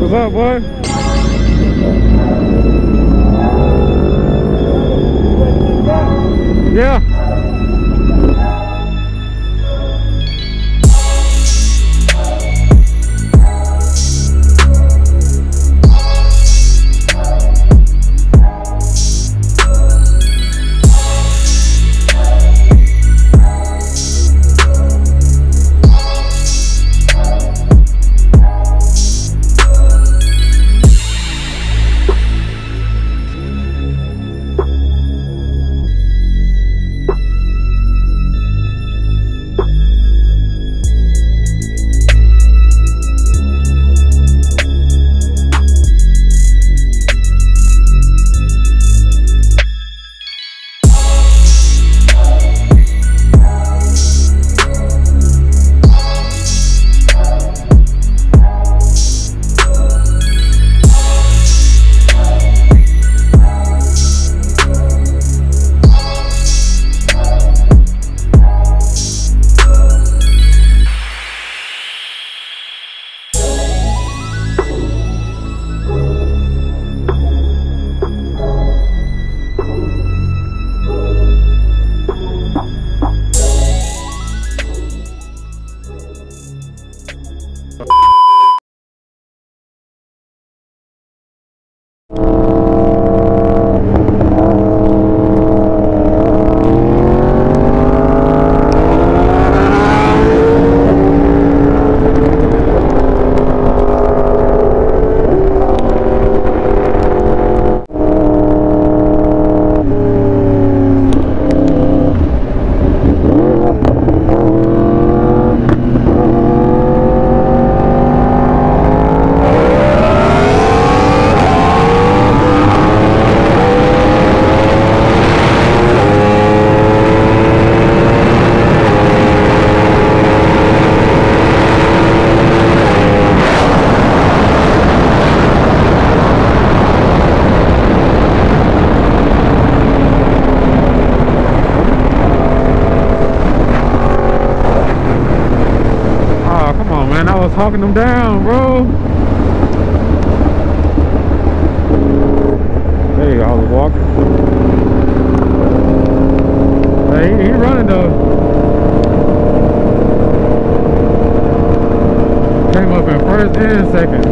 What's up, boy? Yeah. Talking them down, bro. There you go, I was walking. Hey, he running though. Came up in first and second.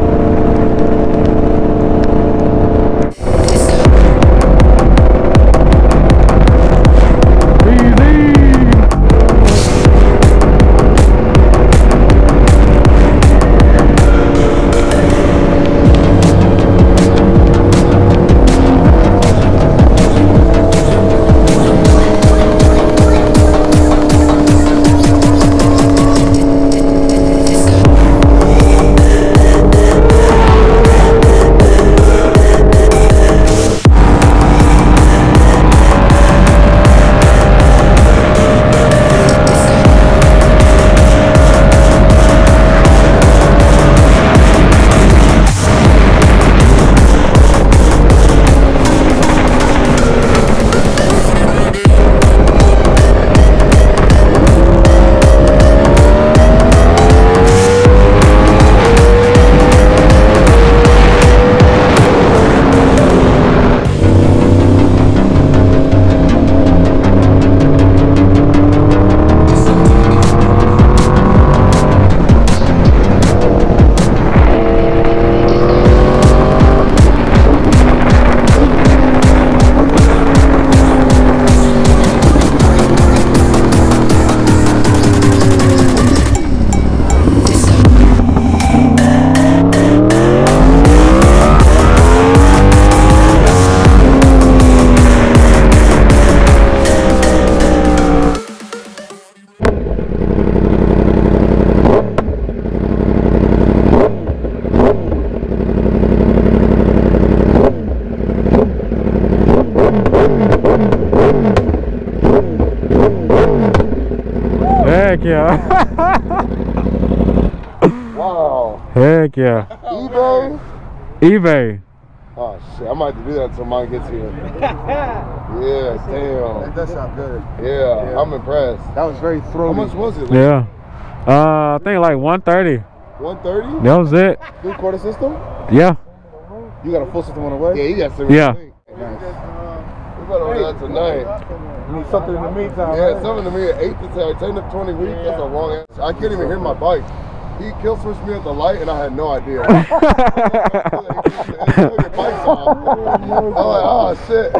Heck yeah. Wow. Heck yeah. eBay? eBay. Oh shit, I might have to do that until mine gets here. Yeah, damn. That does sound good. Yeah, I'm impressed. That was very throaty. How much was it? Yeah. I think like 130. 130? That was it. 3/4 system? Yeah. You got a full system on the way? Yeah, you got some. Yeah. We better order that tonight. You need something in the meantime. Yeah, right? something to me at 8 to 10 to 20 weeks. That's a long answer. I can't even hear my bike. He kill switched me at the light and I had no idea. I'm like, oh shit.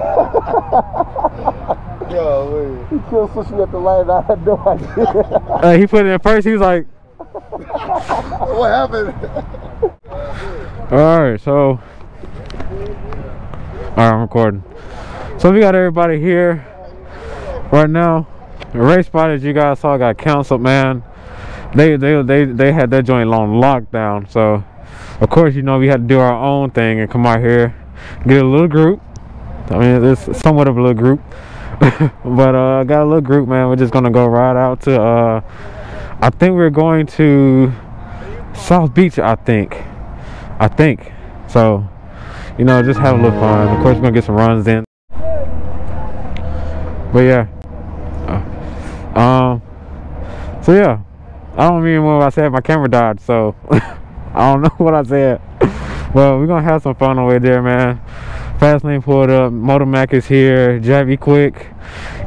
Yo, He kill switched me at the light and I had no idea. He put it in first. He was like, what happened? all right, so. All right, I'm recording. So we got everybody here right now. The race spot, as you guys saw, got canceled, man. They had that joint on lockdown. So of course, you know, we had to do our own thing and come out here, get a little group. I mean, it's somewhat of a little group, but got a little group, man. We're just gonna go ride out to I think we're going to South Beach. I think so. You know, just have a little fun. Of course, we're gonna get some runs in. But yeah, so yeah, I don't remember what I said. My camera died, so I don't know what I said. Well, we're gonna have some fun over there, man. Fast lane pulled up. Moto Mac is here. Jabby Quick,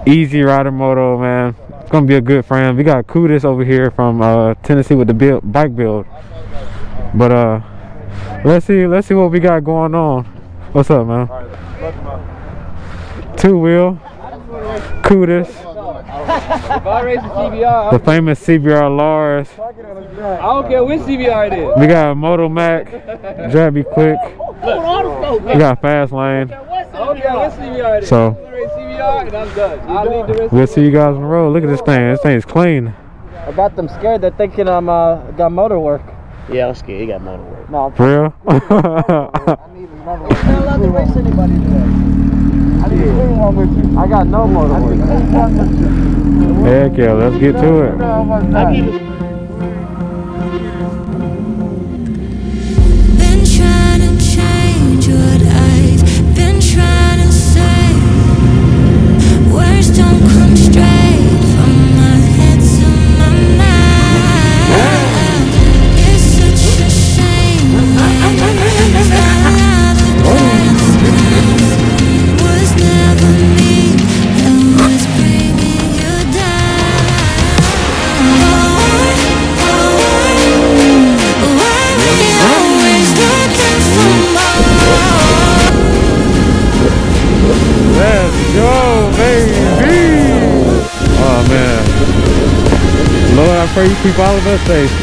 Easy Rider Moto, man. It's gonna be a good friend. We got Kudis over here from Tennessee with the bike build. But let's see what we got going on. What's up, man? Two wheel, Kudis, the famous CBR1000RRs. I don't care which CBR it is. We got Moto Mac, Jabby Quick. We got Fast Lane. I don't care which CBR it is. So CBR and I'm done. I'll leave the rest. we'll see you guys on the road. Look at this thing. This thing is clean. I got them scared. They're thinking I'm got motor work. Yeah, I'm scared. He got motor work. No, For real? I need motor work. You're not allowed to race anybody today. I need to clean one with you. I got no motor work. Heck yeah, let's get to it. Been trying to change what I've been trying to say. Words don't come straight from my head to my mind. It's such a shame. Was never me and was bringing you down. Why we always looking for more? Let's go, baby! Oh man. Lord, I pray you keep all of us safe.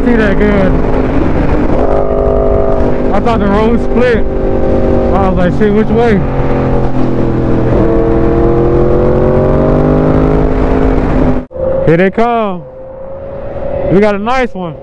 See that good. I thought the road split. I was like, shit, which way? Here they come. We got a nice one.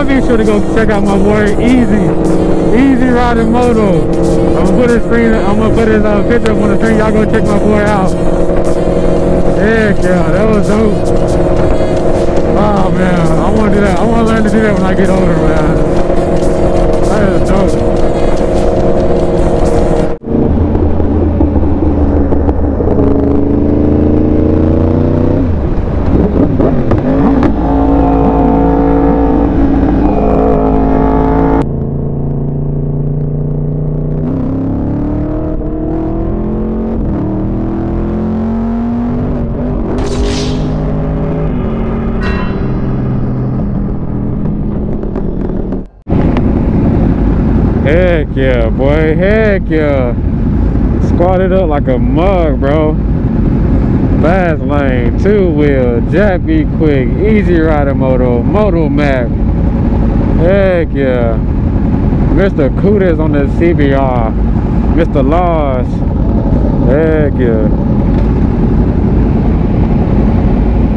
Be sure to go check out my boy Easy Riding Moto. I'm gonna put his picture up on the screen. Y'all go check my boy out. Heck yeah, that was dope. Oh man, I want to do that. I want to learn to do that when I get older, man. That is dope. Heck yeah, boy, heck yeah. Squatted up like a mug, bro. Fast lane, 2-wheel, Jack be quick, Easy Rider Moto, Moto Map. Heck yeah. Mr. Kudas on the CBR. Mr. Laws. Heck yeah.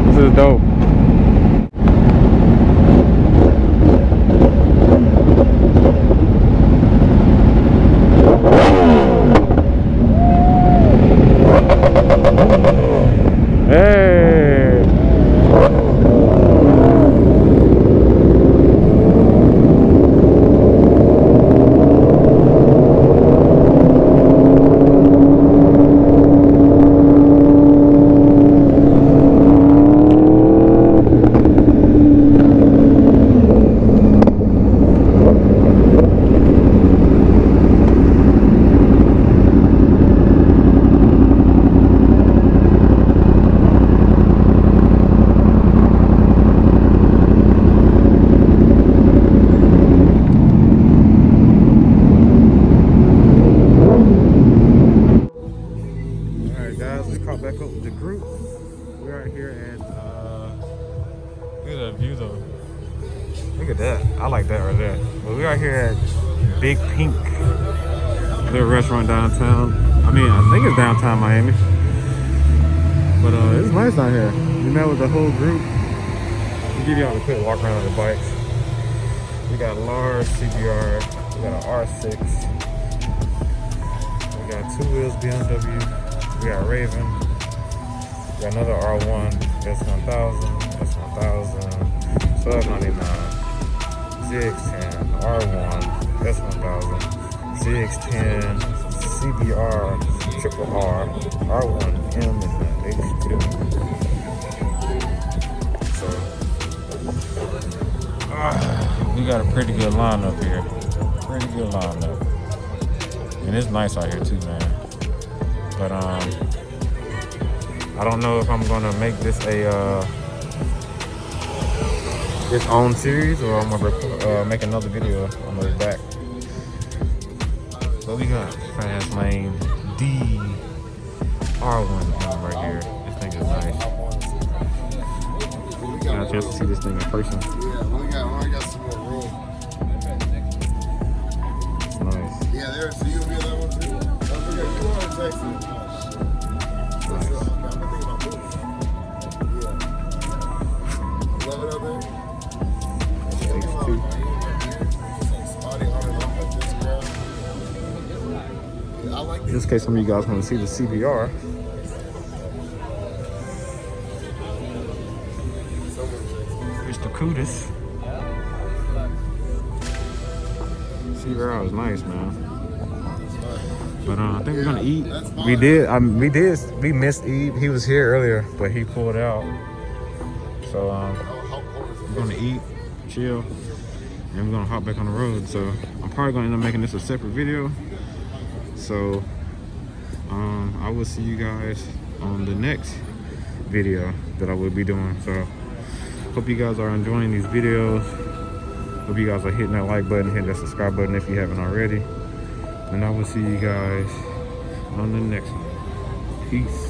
This is dope. Big Pink, little restaurant downtown. I mean, I think it's downtown Miami, but it's nice down here. We met with the whole group. We'll give y'all a quick walk around the bikes. We got a large CBR, we got an R6, we got 2 wheels BMW, we got Raven, we got another R1, S1000, S1000. 1299. ZX10R1 S1000, ZX10 CBR1000RR, R1M and H2. So we got a pretty good lineup here. Pretty good lineup. And it's nice out here too, man. But I don't know if I'm gonna make this a its own series, or I'm gonna make another video on the back. So we got Fast Lane D R1M right here. This thing is nice. Got a chance to see this thing in person. Yeah, we got some more room. It's nice. Yeah, there's so you'll be on that one too. Don't forget, you are in Texas. Nice. Yeah. Love it out there. Just in case some of you guys want to see the CBR. It's the cutest. CBR is nice, man. But I think we're gonna eat. We missed Eve. He was here earlier, but he pulled out. So we're gonna eat, chill, and we're gonna hop back on the road. So I'm probably gonna end up making this a separate video. So I will see you guys on the next video that I will be doing. So hope you guys are enjoying these videos. Hope you guys are hitting that like button, hitting that subscribe button if you haven't already. And I will see you guys on the next one. Peace.